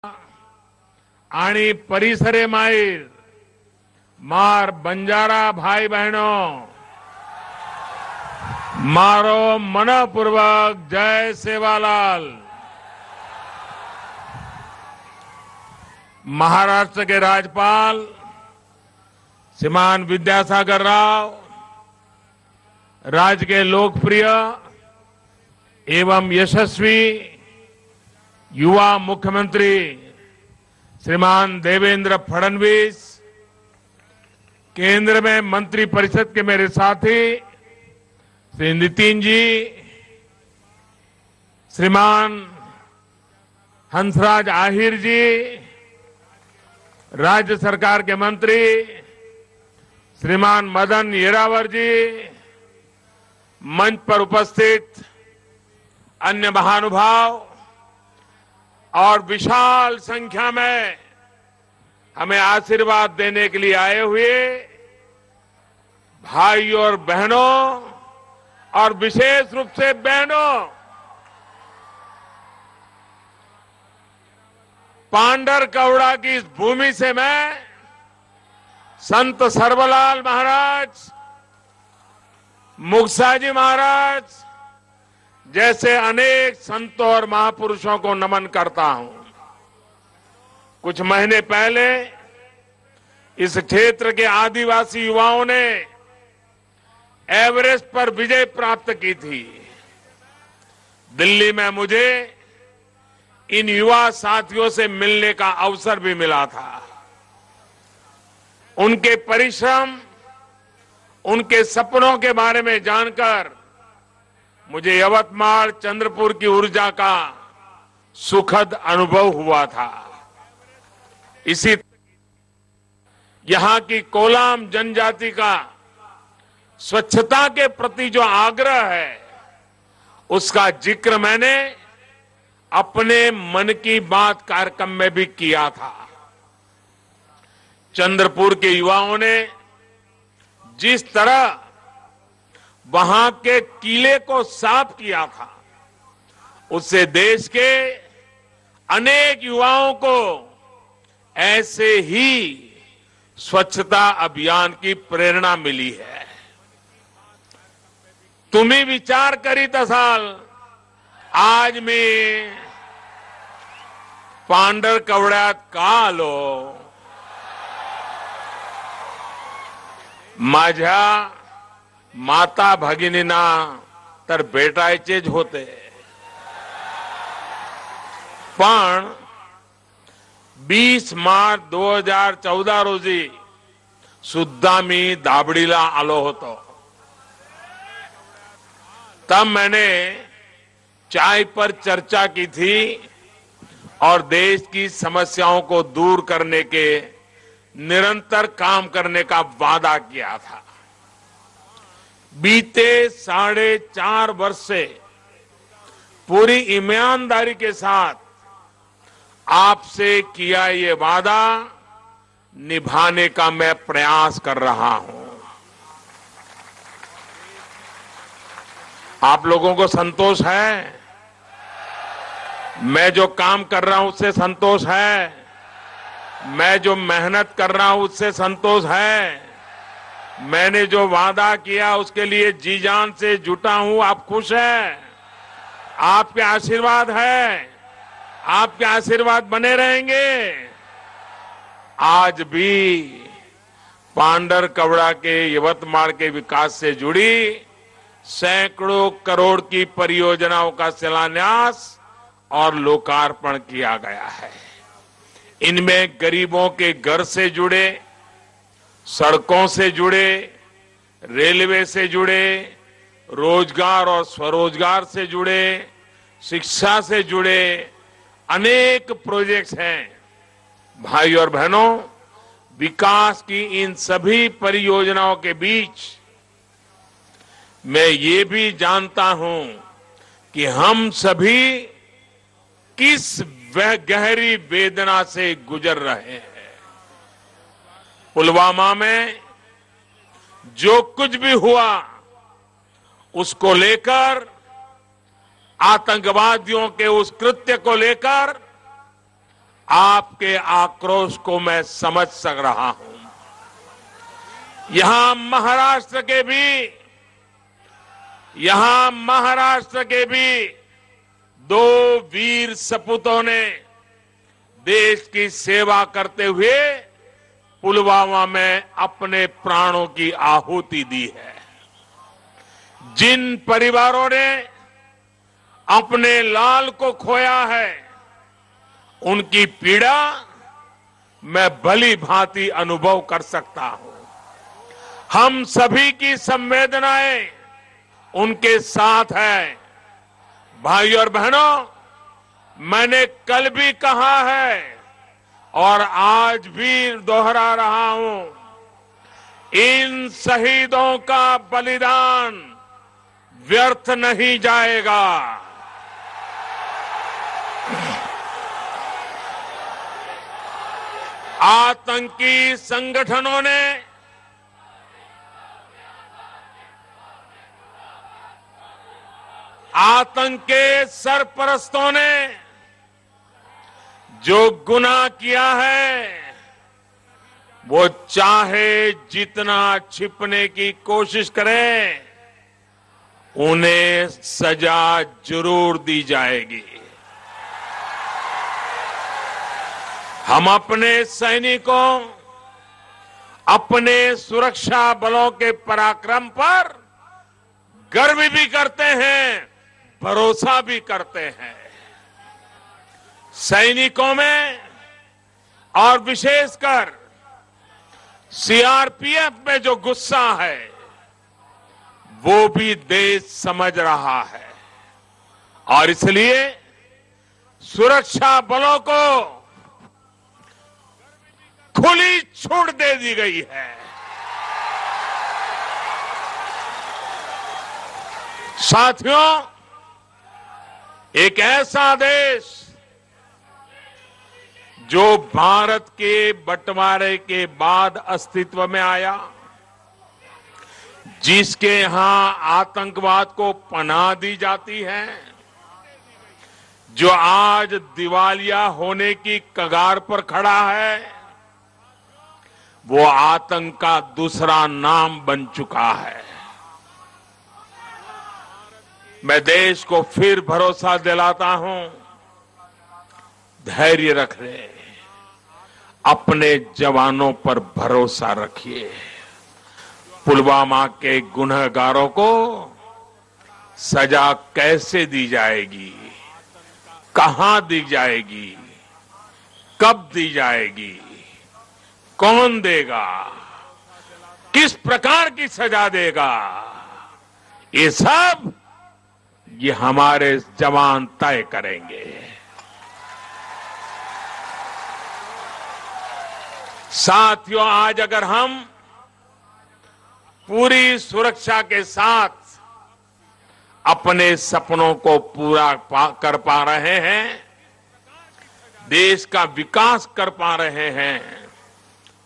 आणि परिसरे मायर मार बंजारा भाई बहनों मारो मनपूर्वक जय सेवालाल। महाराष्ट्र के राज्यपाल श्रीमान विद्यासागर राव, राज्य के लोकप्रिय एवं यशस्वी युवा मुख्यमंत्री श्रीमान देवेंद्र फडणवीस, केंद्र में मंत्री परिषद के मेरे साथी श्री नितिन जी, श्रीमान हंसराज आहिर जी, राज्य सरकार के मंत्री श्रीमान मदन येरावर जी, मंच पर उपस्थित अन्य महानुभाव और विशाल संख्या में हमें आशीर्वाद देने के लिए आए हुए भाइयों और बहनों और विशेष रूप से बहनों, पांढरकवड़ा की इस भूमि से मैं संत सर्वलाल महाराज, मुक्ताजी महाराज जैसे अनेक संतों और महापुरुषों को नमन करता हूं। कुछ महीने पहले इस क्षेत्र के आदिवासी युवाओं ने एवरेस्ट पर विजय प्राप्त की थी। दिल्ली में मुझे इन युवा साथियों से मिलने का अवसर भी मिला था। उनके परिश्रम, उनके सपनों के बारे में जानकर मुझे यवतमाल चंद्रपुर की ऊर्जा का सुखद अनुभव हुआ था। इसी यहां की कोलाम जनजाति का स्वच्छता के प्रति जो आग्रह है, उसका जिक्र मैंने अपने मन की बात कार्यक्रम में भी किया था। चंद्रपुर के युवाओं ने जिस तरह वहां के किले को साफ किया था, उससे देश के अनेक युवाओं को ऐसे ही स्वच्छता अभियान की प्रेरणा मिली है। तुम्ही विचार करीत असाल, आज मी पांढरकवड्यात का आलो? माझ्या माता भगिनींना तर भेटायचेच होते, पण 20 मार्च 2014 रोजी सुद्धा मी दाबडीला आलो होतो। तब मैंने चाय पर चर्चा की थी और देश की समस्याओं को दूर करने के निरंतर काम करने का वादा किया था। बीते 4.5 वर्ष से पूरी ईमानदारी के साथ आपसे किया ये वादा निभाने का मैं प्रयास कर रहा हूं। आप लोगों को संतोष है? मैं जो काम कर रहा हूं उससे संतोष है? मैं जो मेहनत कर रहा हूं उससे संतोष है? मैंने जो वादा किया उसके लिए जी जान से जुटा हूं, आप खुश हैं? आपके आशीर्वाद है, आपके आशीर्वाद बने रहेंगे। आज भी पांढरकवड़ा के यवतमाल के विकास से जुड़ी सैकड़ों करोड़ की परियोजनाओं का शिलान्यास और लोकार्पण किया गया है। इनमें गरीबों के घर से जुड़े, सड़कों से जुड़े, रेलवे से जुड़े, रोजगार और स्वरोजगार से जुड़े, शिक्षा से जुड़े अनेक प्रोजेक्ट्स हैं। भाई और बहनों, विकास की इन सभी परियोजनाओं के बीच मैं ये भी जानता हूं कि हम सभी किस गहरी वेदना से गुजर रहे हैं। पुलवामा में जो कुछ भी हुआ उसको लेकर, आतंकवादियों के उस कृत्य को लेकर आपके आक्रोश को मैं समझ सक रहा हूं। यहां महाराष्ट्र के भी दो वीर सपूतों ने देश की सेवा करते हुए पुलवामा में अपने प्राणों की आहुति दी है। जिन परिवारों ने अपने लाल को खोया है, उनकी पीड़ा मैं भली भांति अनुभव कर सकता हूं। हम सभी की संवेदनाएं उनके साथ है। भाइयों और बहनों, मैंने कल भी कहा है और आज भी दोहरा रहा हूं, इन शहीदों का बलिदान व्यर्थ नहीं जाएगा। आतंकी संगठनों ने आतंक के सरपरस्तों ने जो गुनाह किया है, वो चाहे जितना छिपने की कोशिश करें, उन्हें सजा जरूर दी जाएगी। हम अपने सैनिकों, अपने सुरक्षा बलों के पराक्रम पर गर्व भी करते हैं, भरोसा भी करते हैं। सैनिकों में और विशेषकर सीआरपीएफ में जो गुस्सा है, वो भी देश समझ रहा है और इसलिए सुरक्षा बलों को खुली छूट दे दी गई है। साथियों, एक ऐसा देश जो भारत के बंटवारे के बाद अस्तित्व में आया, जिसके यहां आतंकवाद को पनाह दी जाती है, जो आज दिवालिया होने की कगार पर खड़ा है, वो आतंक का दूसरा नाम बन चुका है। मैं देश को फिर भरोसा दिलाता हूं, धैर्य रखिए, अपने जवानों पर भरोसा रखिए। पुलवामा के गुनहगारों को सजा कैसे दी जाएगी, कहां दी जाएगी, कब दी जाएगी, कौन देगा, किस प्रकार की सजा देगा, ये हमारे जवान तय करेंगे। साथियों, आज अगर हम पूरी सुरक्षा के साथ अपने सपनों को पूरा कर पा रहे हैं, देश का विकास कर पा रहे हैं,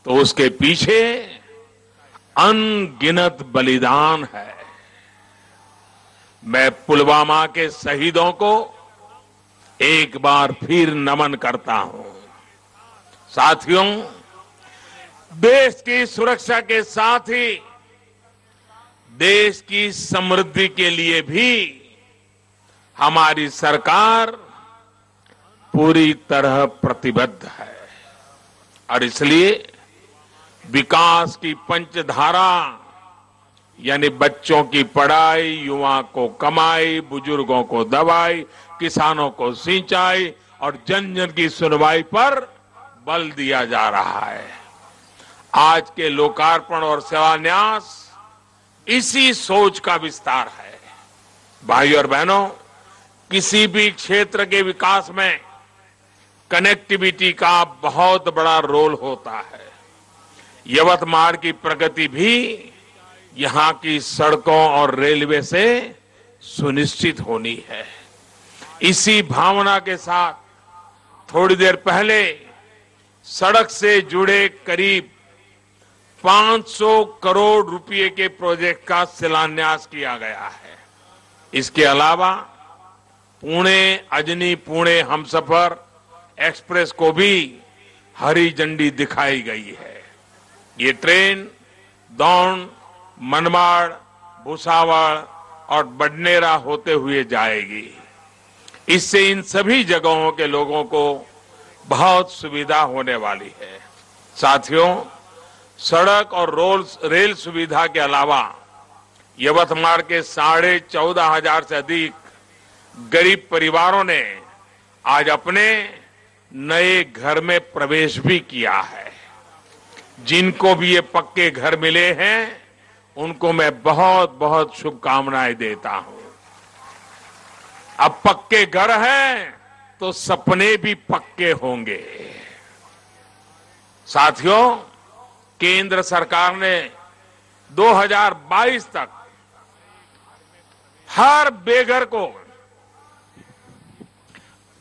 तो उसके पीछे अनगिनत बलिदान है। मैं पुलवामा के शहीदों को एक बार फिर नमन करता हूं। साथियों, देश की सुरक्षा के साथ ही देश की समृद्धि के लिए भी हमारी सरकार पूरी तरह प्रतिबद्ध है और इसलिए विकास की पंचधारा यानी बच्चों की पढ़ाई, युवा को कमाई, बुजुर्गों को दवाई, किसानों को सिंचाई और जन जन की सुनवाई पर बल दिया जा रहा है। आज के लोकार्पण और शिलान्यास इसी सोच का विस्तार है। भाइयों और बहनों, किसी भी क्षेत्र के विकास में कनेक्टिविटी का बहुत बड़ा रोल होता है। यवतमाल की प्रगति भी यहां की सड़कों और रेलवे से सुनिश्चित होनी है। इसी भावना के साथ थोड़ी देर पहले सड़क से जुड़े करीब 500 करोड़ रुपए के प्रोजेक्ट का शिलान्यास किया गया है। इसके अलावा पुणे अजनी पुणे हमसफर एक्सप्रेस को भी हरी झंडी दिखाई गई है। ये ट्रेन दौंड, मनमाड़, भुसावल और बडनेरा होते हुए जाएगी। इससे इन सभी जगहों के लोगों को बहुत सुविधा होने वाली है। साथियों, सड़क और रेल सुविधा के अलावा यवतमाल के 14,500 से अधिक गरीब परिवारों ने आज अपने नए घर में प्रवेश भी किया है। जिनको भी ये पक्के घर मिले हैं, उनको मैं बहुत बहुत शुभकामनाएं देता हूं। अब पक्के घर हैं तो सपने भी पक्के होंगे। साथियों, केंद्र सरकार ने 2022 तक हर बेघर को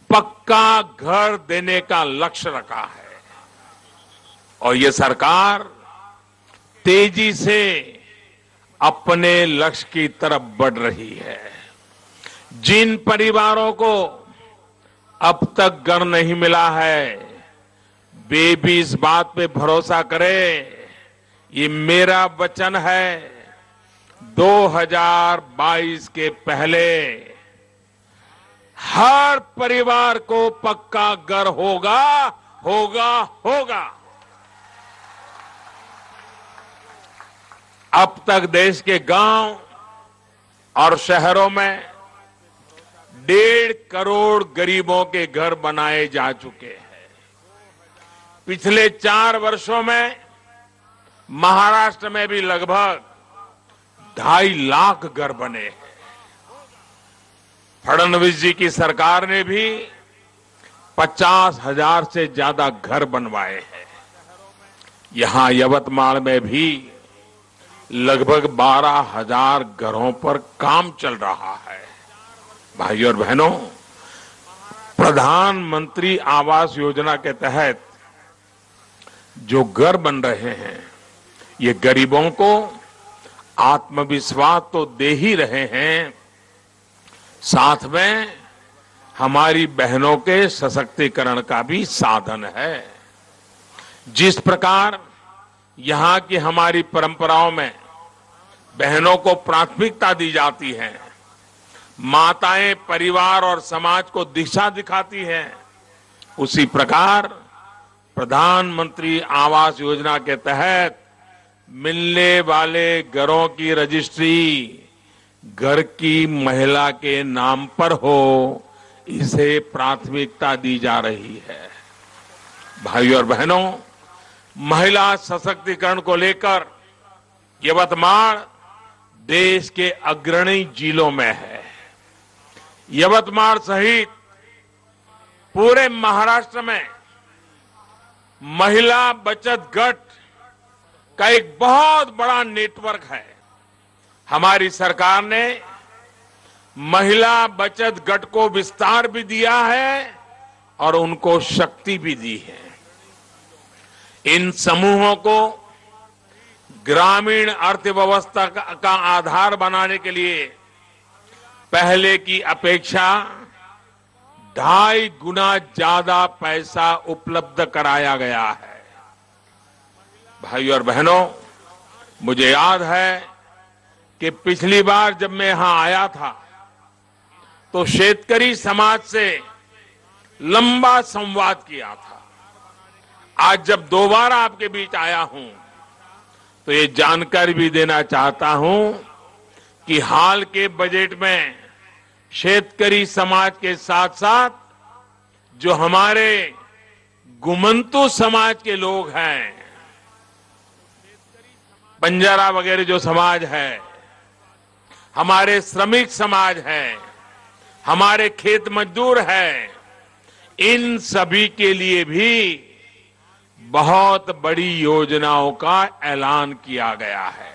पक्का घर देने का लक्ष्य रखा है और ये सरकार तेजी से अपने लक्ष्य की तरफ बढ़ रही है। जिन परिवारों को अब तक घर नहीं मिला है, वे भी इस बात पे भरोसा करें, ये मेरा वचन है, 2022 के पहले हर परिवार को पक्का घर होगा, होगा, होगा। अब तक देश के गांव और शहरों में 1.5 करोड़ गरीबों के घर बनाए जा चुके हैं। पिछले 4 वर्षों में महाराष्ट्र में भी लगभग 2.5 लाख घर बने हैं। फडणवीस जी की सरकार ने भी 50,000 से ज्यादा घर बनवाए हैं। यहां यवतमाल में भी लगभग 12,000 घरों पर काम चल रहा है। भाइयों और बहनों, प्रधानमंत्री आवास योजना के तहत जो घर बन रहे हैं, ये गरीबों को आत्मविश्वास तो दे ही रहे हैं, साथ में हमारी बहनों के सशक्तिकरण का भी साधन है। जिस प्रकार यहां की हमारी परंपराओं में बहनों को प्राथमिकता दी जाती है, माताएं परिवार और समाज को दिशा दिखाती हैं, उसी प्रकार प्रधानमंत्री आवास योजना के तहत मिलने वाले घरों की रजिस्ट्री घर की महिला के नाम पर हो, इसे प्राथमिकता दी जा रही है। भाइयों और बहनों, महिला सशक्तिकरण को लेकर यवतमाल देश के अग्रणी जिलों में है। यवतमाल सहित पूरे महाराष्ट्र में महिला बचत गट का एक बहुत बड़ा नेटवर्क है। हमारी सरकार ने महिला बचत गट को विस्तार भी दिया है और उनको शक्ति भी दी है। इन समूहों को ग्रामीण अर्थव्यवस्था का आधार बनाने के लिए पहले की अपेक्षा 2.5 गुना ज्यादा पैसा उपलब्ध कराया गया है। भाइयों और बहनों, मुझे याद है कि पिछली बार जब मैं यहां आया था तो शेतकरी समाज से लंबा संवाद किया था। आज जब दोबारा आपके बीच आया हूं तो ये जानकारी भी देना चाहता हूं कि हाल के बजट में शेतकरी समाज के साथ साथ जो हमारे गुमंतु समाज के लोग हैं, बंजारा वगैरह जो समाज है, हमारे श्रमिक समाज है, हमारे खेत मजदूर हैं, इन सभी के लिए भी बहुत बड़ी योजनाओं का ऐलान किया गया है।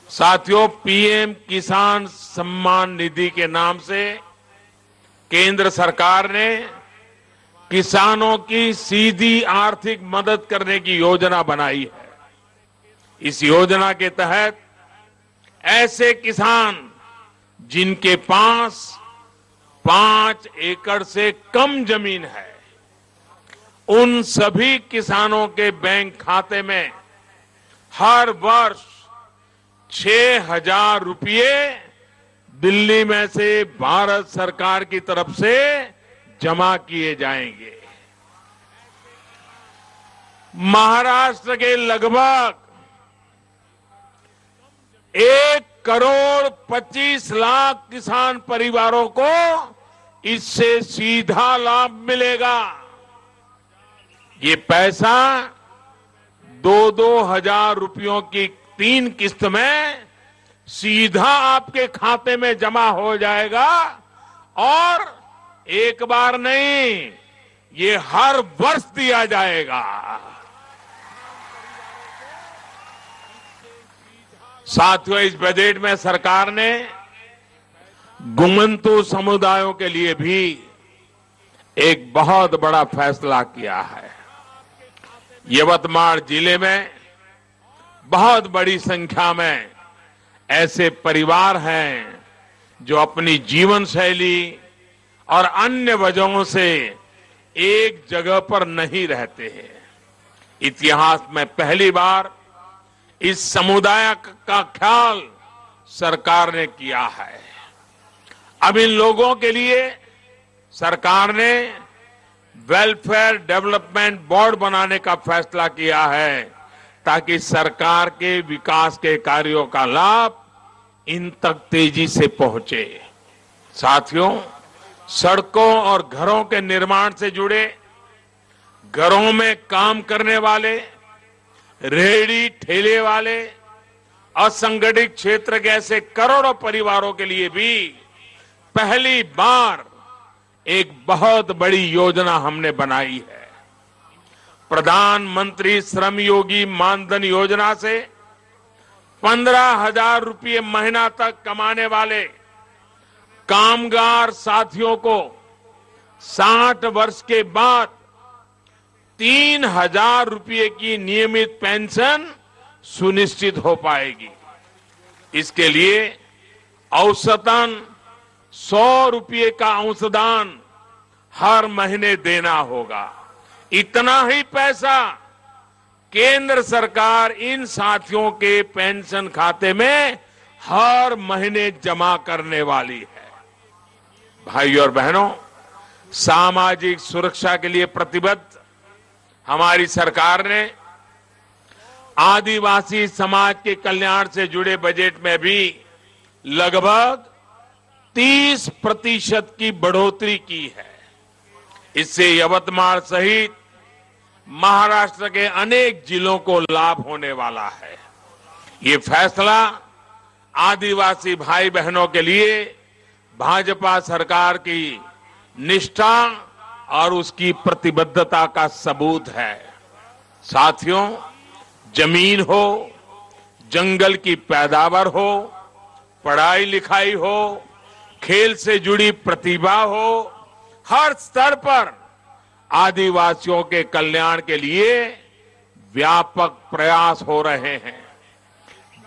साथियों, पीएम किसान सम्मान निधि के नाम से केंद्र सरकार ने किसानों की सीधी आर्थिक मदद करने की योजना बनाई है। इस योजना के तहत ऐसे किसान जिनके पास 5 एकड़ से कम जमीन है, उन सभी किसानों के बैंक खाते में हर वर्ष 6,000 रुपये दिल्ली में से भारत सरकार की तरफ से जमा किए जाएंगे। महाराष्ट्र के लगभग 1,25,00,000 किसान परिवारों को इससे सीधा लाभ मिलेगा। ये पैसा 2-2 हजार रुपयों की 3 किस्त में सीधा आपके खाते में जमा हो जाएगा और एक बार नहीं, ये हर वर्ष दिया जाएगा। साथियों, इस बजट में सरकार ने घुमंतू समुदायों के लिए भी एक बहुत बड़ा फैसला किया है। यवतमाल जिले में बहुत बड़ी संख्या में ऐसे परिवार हैं जो अपनी जीवन शैली और अन्य वजहों से एक जगह पर नहीं रहते हैं। इतिहास में पहली बार इस समुदाय का ख्याल सरकार ने किया है। अब इन लोगों के लिए सरकार ने वेलफेयर डेवलपमेंट बोर्ड बनाने का फैसला किया है ताकि सरकार के विकास के कार्यों का लाभ इन तक तेजी से पहुंचे। साथियों, सड़कों और घरों के निर्माण से जुड़े, घरों में काम करने वाले, रेहड़ी ठेले वाले, असंगठित क्षेत्र के ऐसे करोड़ों परिवारों के लिए भी पहली बार एक बहुत बड़ी योजना हमने बनाई है। प्रधानमंत्री श्रम योगी मानधन योजना से 15,000 रुपये महीना तक कमाने वाले कामगार साथियों को 60 वर्ष के बाद 3,000 रुपये की नियमित पेंशन सुनिश्चित हो पाएगी। इसके लिए औसतन 100 रुपये का अंशदान हर महीने देना होगा। इतना ही पैसा केंद्र सरकार इन साथियों के पेंशन खाते में हर महीने जमा करने वाली है। भाइयों और बहनों, सामाजिक सुरक्षा के लिए प्रतिबद्ध हमारी सरकार ने आदिवासी समाज के कल्याण से जुड़े बजट में भी लगभग 30% की बढ़ोतरी की है। इससे यवतमाल सहित महाराष्ट्र के अनेक जिलों को लाभ होने वाला है। ये फैसला आदिवासी भाई बहनों के लिए भाजपा सरकार की निष्ठा और उसकी प्रतिबद्धता का सबूत है। साथियों, जमीन हो, जंगल की पैदावार हो, पढ़ाई लिखाई हो, खेल से जुड़ी प्रतिभा हो, हर स्तर पर आदिवासियों के कल्याण के लिए व्यापक प्रयास हो रहे हैं।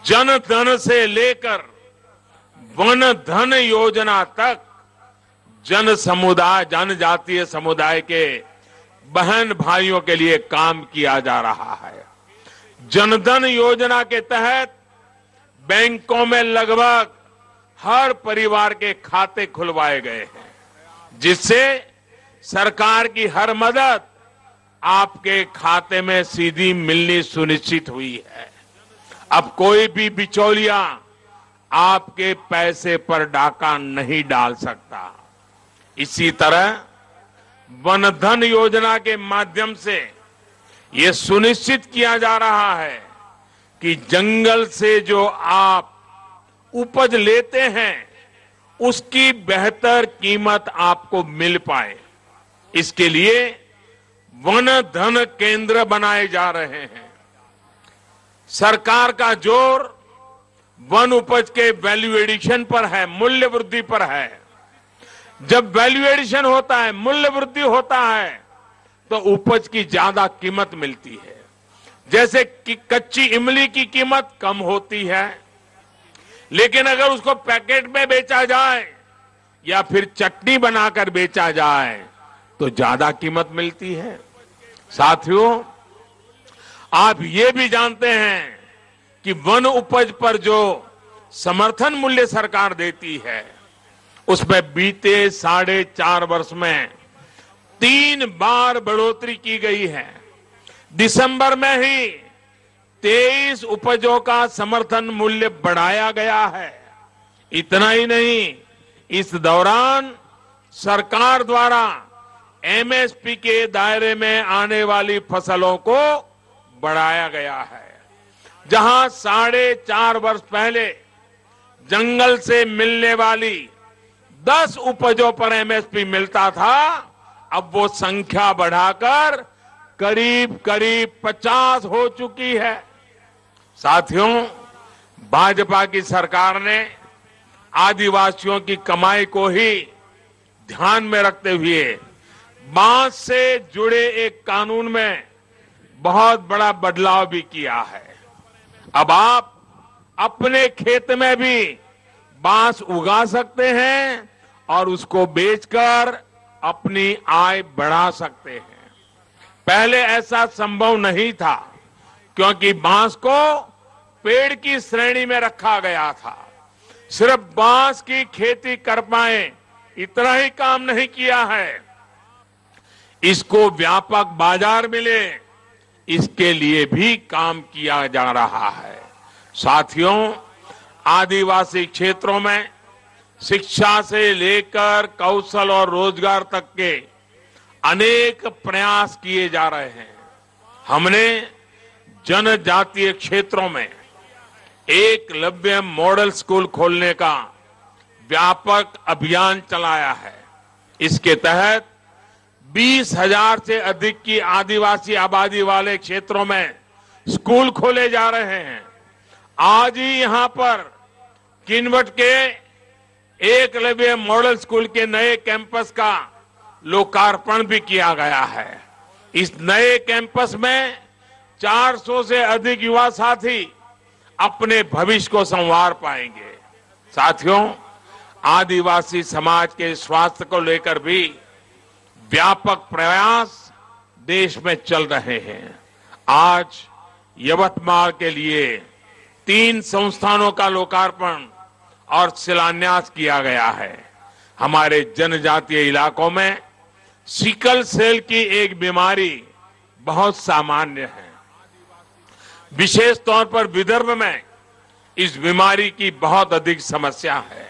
जन धन से लेकर वन धन योजना तक जनजातीय समुदाय के बहन भाइयों के लिए काम किया जा रहा है। जनधन योजना के तहत बैंकों में लगभग हर परिवार के खाते खुलवाए गए हैं, जिससे सरकार की हर मदद आपके खाते में सीधी मिलनी सुनिश्चित हुई है। अब कोई भी बिचौलिया आपके पैसे पर डाका नहीं डाल सकता। इसी तरह वन धन योजना के माध्यम से ये सुनिश्चित किया जा रहा है कि जंगल से जो आप उपज लेते हैं उसकी बेहतर कीमत आपको मिल पाए। इसके लिए वन धन केंद्र बनाए जा रहे हैं। सरकार का जोर वन उपज के वैल्यू एडिशन पर है, मूल्य वृद्धि पर है। जब वैल्यू एडिशन होता है, मूल्य वृद्धि होता है, तो उपज की ज्यादा कीमत मिलती है। जैसे कि कच्ची इमली की कीमत कम होती है, लेकिन अगर उसको पैकेट में बेचा जाए या फिर चटनी बनाकर बेचा जाए तो ज्यादा कीमत मिलती है। साथियों, आप ये भी जानते हैं कि वन उपज पर जो समर्थन मूल्य सरकार देती है, उसमें बीते 4.5 वर्ष में 3 बार बढ़ोतरी की गई है। दिसंबर में ही 23 उपजों का समर्थन मूल्य बढ़ाया गया है। इतना ही नहीं, इस दौरान सरकार द्वारा एमएसपी के दायरे में आने वाली फसलों को बढ़ाया गया है। जहां 4.5 वर्ष पहले जंगल से मिलने वाली 10 उपजों पर एमएसपी मिलता था, अब वो संख्या बढ़ाकर करीब 50 हो चुकी है। साथियों, भाजपा की सरकार ने आदिवासियों की कमाई को ही ध्यान में रखते हुए बांस से जुड़े एक कानून में बहुत बड़ा बदलाव भी किया है। अब आप अपने खेत में भी बांस उगा सकते हैं और उसको बेचकर अपनी आय बढ़ा सकते हैं। पहले ऐसा संभव नहीं था, क्योंकि बांस को पेड़ की श्रेणी में रखा गया था। सिर्फ बांस की खेती कर पाए इतना ही काम नहीं किया है, इसको व्यापक बाजार मिले, इसके लिए भी काम किया जा रहा है। साथियों, आदिवासी क्षेत्रों में शिक्षा से लेकर कौशल और रोजगार तक के अनेक प्रयास किए जा रहे हैं। हमने जनजातीय क्षेत्रों में एकलव्य मॉडल स्कूल खोलने का व्यापक अभियान चलाया है। इसके तहत 20,000 से अधिक की आदिवासी आबादी वाले क्षेत्रों में स्कूल खोले जा रहे हैं। आज ही यहां पर किनवट के एकलव्य मॉडल स्कूल के नए कैंपस का लोकार्पण भी किया गया है। इस नए कैंपस में 400 से अधिक युवा साथी अपने भविष्य को संवार पाएंगे। साथियों, आदिवासी समाज के स्वास्थ्य को लेकर भी व्यापक प्रयास देश में चल रहे हैं। आज यवतमाल के लिए 3 संस्थानों का लोकार्पण और शिलान्यास किया गया है। हमारे जनजातीय इलाकों में सिकल सेल की एक बीमारी बहुत सामान्य है। विशेष तौर पर विदर्भ में इस बीमारी की बहुत अधिक समस्या है।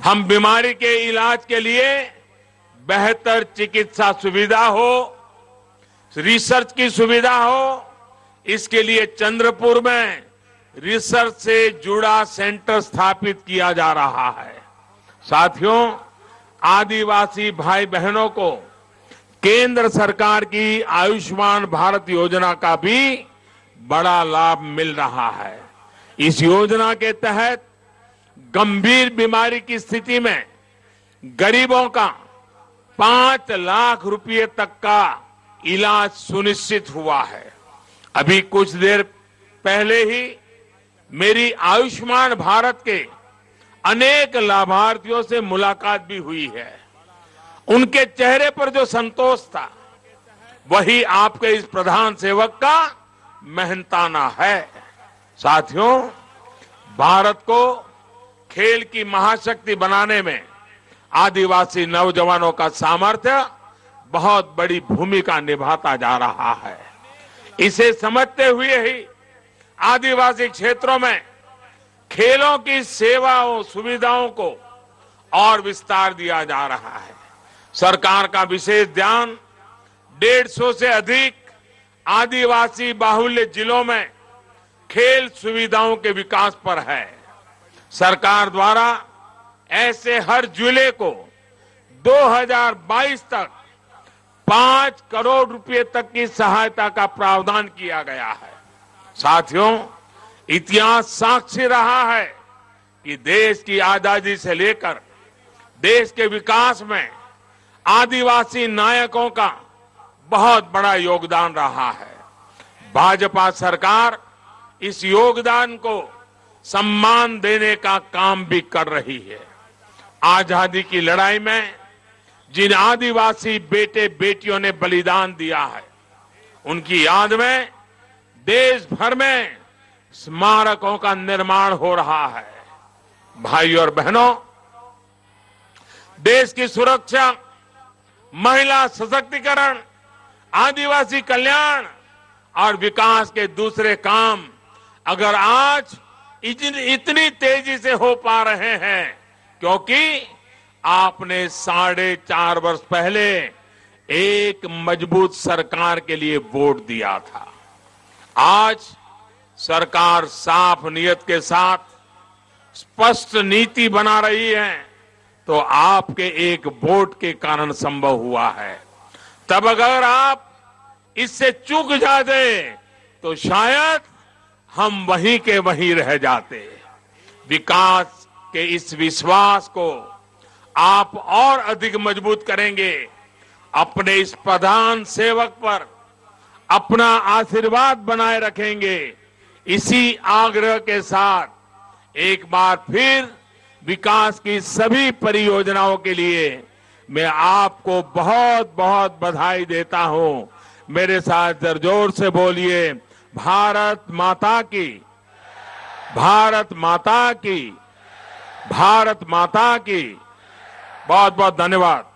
हम बीमारी के इलाज के लिए बेहतर चिकित्सा सुविधा हो, रिसर्च की सुविधा हो, इसके लिए चंद्रपुर में रिसर्च से जुड़ा सेंटर स्थापित किया जा रहा है। साथियों, आदिवासी भाई बहनों को केंद्र सरकार की आयुष्मान भारत योजना का भी बड़ा लाभ मिल रहा है। इस योजना के तहत गंभीर बीमारी की स्थिति में गरीबों का 5 लाख रुपए तक का इलाज सुनिश्चित हुआ है। अभी कुछ देर पहले ही मेरी आयुष्मान भारत के अनेक लाभार्थियों से मुलाकात भी हुई है। उनके चेहरे पर जो संतोष था, वही आपके इस प्रधान सेवक का मेहनताना है। साथियों, भारत को खेल की महाशक्ति बनाने में आदिवासी नौजवानों का सामर्थ्य बहुत बड़ी भूमिका निभाता जा रहा है। इसे समझते हुए ही आदिवासी क्षेत्रों में खेलों की सेवाओं सुविधाओं को और विस्तार दिया जा रहा है। सरकार का विशेष ध्यान 150 से अधिक आदिवासी बाहुल्य जिलों में खेल सुविधाओं के विकास पर है। सरकार द्वारा ऐसे हर जिले को 2022 तक 5 करोड़ रुपए तक की सहायता का प्रावधान किया गया है। साथियों, इतिहास साक्षी रहा है कि देश की आजादी से लेकर देश के विकास में आदिवासी नायकों का बहुत बड़ा योगदान रहा है। भाजपा सरकार इस योगदान को सम्मान देने का काम भी कर रही है। आजादी की लड़ाई में जिन आदिवासी बेटे बेटियों ने बलिदान दिया है, उनकी याद में देश भर में स्मारकों का निर्माण हो रहा है। भाइयों और बहनों, देश की सुरक्षा, महिला सशक्तिकरण, आदिवासी कल्याण और विकास के दूसरे काम अगर आज इतनी तेजी से हो पा रहे हैं क्योंकि आपने 4.5 वर्ष पहले एक मजबूत सरकार के लिए वोट दिया था। आज सरकार साफ नियत के साथ स्पष्ट नीति बना रही है तो आपके एक वोट के कारण संभव हुआ है। तब अगर आप इससे चूक जाते तो शायद हम वहीं के वहीं रह जाते। विकास के इस विश्वास को आप और अधिक मजबूत करेंगे। अपने इस प्रधान सेवक पर अपना आशीर्वाद बनाए रखेंगे। इसी आग्रह के साथ एक बार फिर विकास की सभी परियोजनाओं के लिए मैं आपको बहुत बहुत बधाई देता हूं। मेरे साथ जोर से बोलिए, भारत माता की, भारत माता की, भारत माता की। बहुत बहुत धन्यवाद।